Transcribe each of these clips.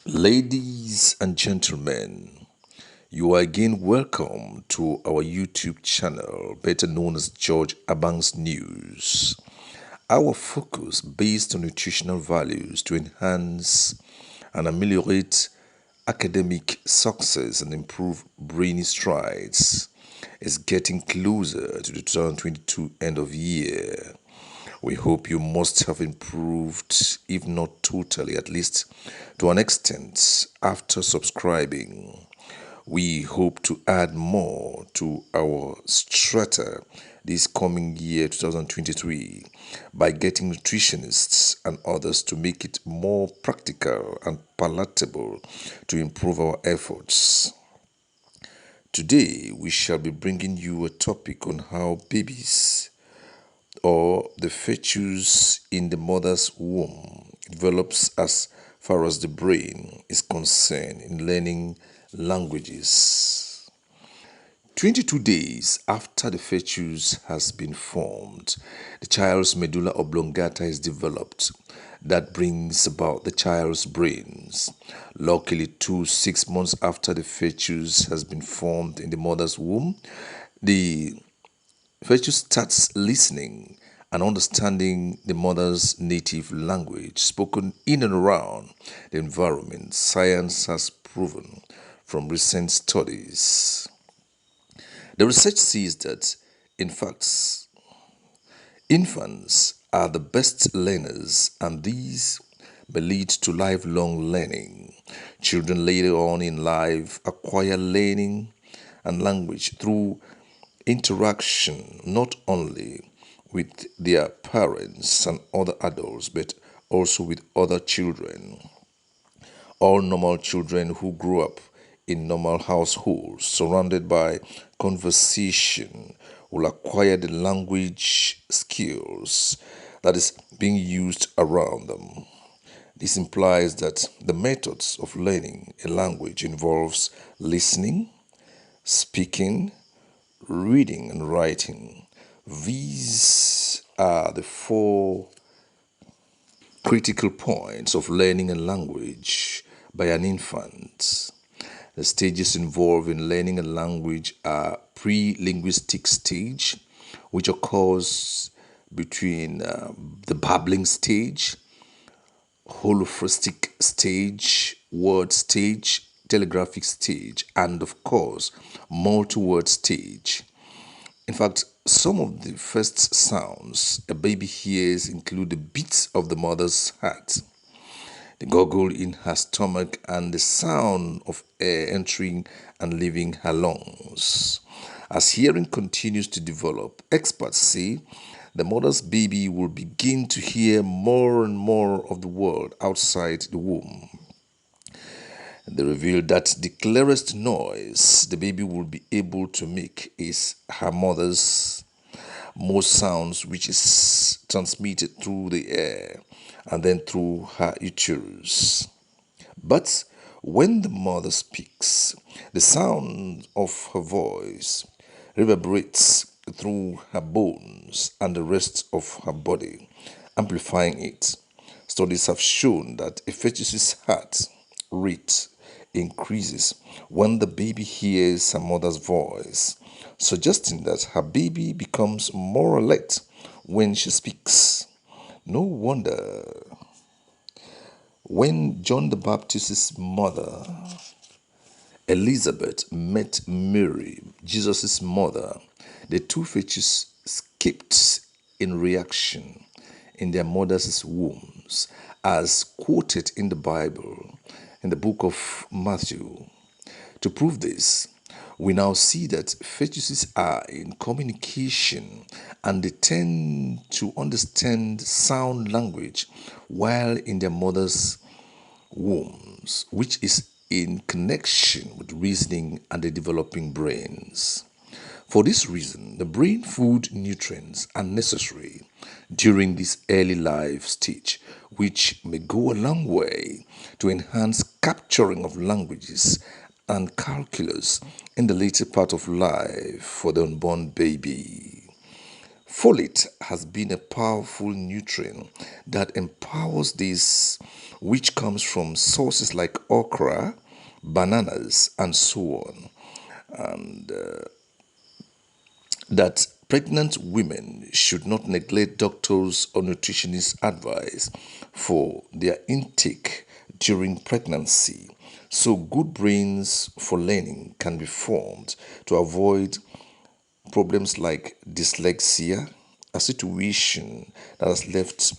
Ladies and gentlemen, you are again welcome to our YouTube channel, better known as George Abang's News. Our focus, based on nutritional values to enhance and ameliorate academic success and improve brainy strides, is getting closer to the 2022 end of year. We hope you must have improved, if not totally, at least to an extent, after subscribing. We hope to add more to our strata this coming year 2023 by getting nutritionists and others to make it more practical and palatable to improve our efforts. Today, we shall be bringing you a topic on how babies or the fetus in the mother's womb develops as far as the brain is concerned in learning languages. 22 days after the fetus has been formed, the child's medulla oblongata is developed. That brings about the child's brains. Luckily, 6 months after the fetus has been formed in the mother's womb, the fetus starts listening and understanding the mother's native language spoken in and around the environment. Science has proven from recent studies. The research says that, in fact, infants are the best learners, and these may lead to lifelong learning. Children later on in life acquire learning and language through interaction not only with their parents and other adults but also with other children. All normal children who grow up in normal households surrounded by conversation will acquire the language skills that is being used around them. This implies that the methods of learning a language involves listening, speaking, reading and writing. These are the four critical points of learning a language by an infant. The stages involved in learning a language are pre-linguistic stage, which occurs between the babbling stage, holophrastic stage, word stage, telegraphic stage, and of course, multi-word stage. In fact, some of the first sounds a baby hears include the beats of the mother's heart, the gurgle in her stomach, and the sound of air entering and leaving her lungs. As hearing continues to develop, experts say the mother's baby will begin to hear more and more of the world outside the womb. They revealed that the clearest noise the baby will be able to make is her mother's most sounds, which is transmitted through the air and then through her uterus. But when the mother speaks, the sound of her voice reverberates through her bones and the rest of her body, amplifying it. Studies have shown that a fetus's heart rate increases when the baby hears her mother's voice, suggesting that her baby becomes more alert when she speaks. No wonder when John the Baptist's mother Elizabeth met Mary, Jesus' mother, the two fetuses skipped in reaction in their mothers' wombs, as quoted in the Bible in the book of Matthew. To prove this, we now see that fetuses are in communication and they tend to understand sound language while in their mother's wombs, which is in connection with reasoning and the developing brains. For this reason, the brain food nutrients are necessary during this early life stage, which may go a long way to enhance capturing of languages and calculus in the later part of life for the unborn baby. Folate has been a powerful nutrient that empowers these which comes from sources like okra, bananas, and so on. And that pregnant women should not neglect doctors' or nutritionists' advice for their intake during pregnancy. So, good brains for learning can be formed to avoid problems like dyslexia, a situation that has left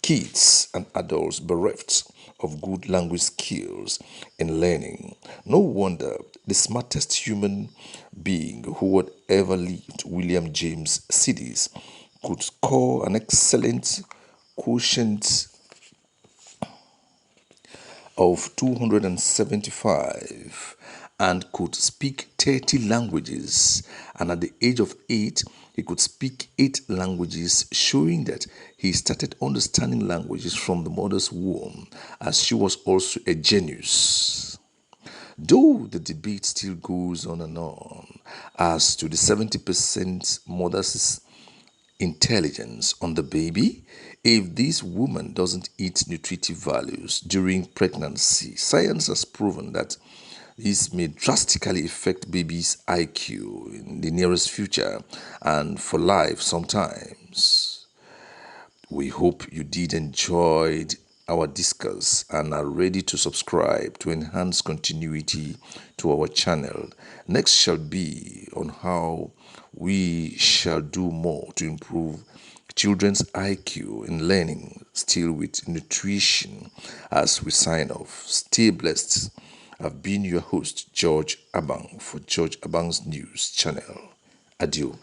kids and adults bereft of good language skills in learning. No wonder the smartest human being who had ever lived, William James Sidis, could score an excellent quotient of 275 and could speak 30 languages. And at the age of 8, he could speak 8 languages, showing that he started understanding languages from the mother's womb, as she was also a genius. Though the debate still goes on and on as to the 70% mother's intelligence on the baby, if this woman doesn't eat nutritive values during pregnancy, science has proven that this may drastically affect baby's IQ in the nearest future and for life sometimes. We hope you did enjoy our discuss and are ready to subscribe to enhance continuity to our channel. Next shall be on how we shall do more to improve children's IQ in learning, still with nutrition. As we sign off, stay blessed. I've been your host, George Abang, for George Abang's News channel. Adieu.